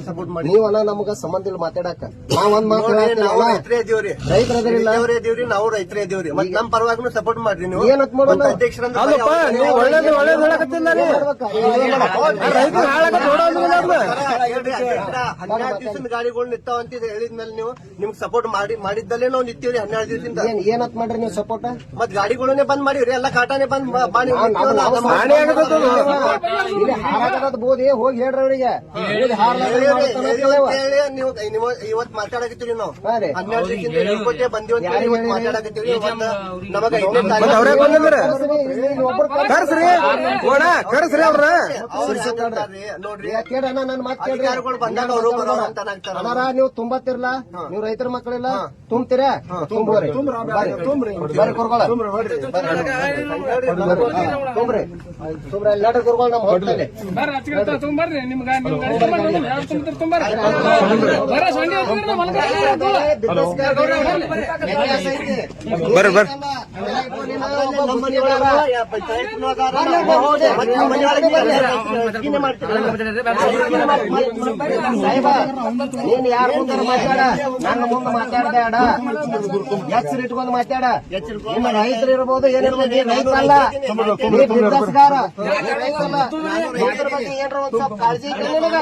Support ಮಾಡಿ ನೀವಲ್ಲ ನಮಗ ಸಂಬಂಧ ಇಲ್ಲ ಮಾತಾಡಕ ನಾವ್ ಒಂದ್ ಮಾತು ನಾವು ರೈತರೇ ಇದೀವ್ರಿ, ರೈತರದಿಲ್ಲ ಇದೀವ್ರಿ, ನಾವು ರೈತರೇ ಇದೀವ್ರಿ. ಮತ್ ನಮ್ ಪರವಾಗಿ ಸಪೋರ್ಟ್ ಮಾಡ್ರಿ ನೀವು. ಏನತ್ ಮಾಡೋಣ ಅಧ್ಯಕ್ಷರಂತ ಒಳ್ಳೇದು ಹೇಳಕತ್ತಿಲ್ಲ ರೈತರು ಹಾಳಾಗತ್ತೆ ನೋಡೋದು. 12 ದಿವಸದ ಗಾಡಿಗಳು ನಿಂತಾವಂತ ಹೇಳಿದ್ಮೇಲೆ ನೀವು ನಿಮ್ಗೆ ಸಪೋರ್ಟ್ ಮಾಡಿದ್ದಲ್ಲೇ ನಾವು ನಿಂತೀವ್ರಿ 12 ದಿವಸದಿಂದ. ಏನತ್ ಮಾಡ್ರಿ ನೀವು ಸಪೋರ್ಟ್? ಮತ್ ಗಾಡಿಗಳನ್ನೇ ಬಂದ್ ಮಾಡಿವ್ರಿ, ಎಲ್ಲ ಕಾಟಾನೆ ಬಂದ್ ಮಾಡಿ ಇಲ್ಲಿ ಹಾರಾಗದ ಬೋದಿ ಹೋಗಿ ಹೇಳ್ರಿ ಅವ್ರಿಗೆ ನೀವು ಇವತ್ ಮಾತಾಡಕತ್ತೀವಿ ನಾವು 12 ದಿವಸದಿಂದ ಹೇಳ್ಕೊಟ್ಟೆ ಬಂದಿವಿ ಅಂತ ಹೇಳಿ ಇವತ್ತು ಮಾತಾಡಕತ್ತೀವಿ. ನಮಗ ಕರ್ಸ್ರಿ ಅವ್ರ ನೋಡ್ರಿ ಕೇಳಣ್ಣ ನನ್ ಮಾತು ಕೇಳ್ರಿ. ಅಧಿಕಾರಿಗಳು ಬಂದಾಗ ಅವರು ಬರೋರು ಅಂತ ಅನಾರ ನೀವು ತುಂಬತ್ತಿರ್ಲ, ನೀವು ರೈತರ ಮಕ್ಕಳಿಲ್ಲ ತುಂಬ್ತೀರಾ? ತುಂಬ್ರಿ ಬರ್ರಿ ಕುರ್ಗೊಳ ತುಂಬ್ರಿ ಎಲ್ಲಾಟ ಕುರ್ಗೊಳ ನಮ್ ಹೋಗ್ತದೆ. ಬರ್ರಿ ನೀನ್ ಯಾರ ಮುಂದೆ ಮಾತಾಡ, ನನ್ನ ಮುಂದೆ ಮಾತಾಡಬೇಡ, ಎಚ್ಚರ ಇಟ್ಕೊಂಡು ಮಾತಾಡ. ನಿಮ್ಮ ರೈತರು ಇರ್ಬೋದು, ಏನಿರ್ಬೋದು, ರೈತ ಅಲ್ಲ, ಬಿಸ್ನೆಸ್ಗಾರ, ರೈತಲ್ಲ. ರೈತರ ಬಗ್ಗೆ ಏನಾರ ಒಂದ್ ಸ್ವಲ್ಪ ಕಾಳಜಿ ಐತೆ ನಿನಗ?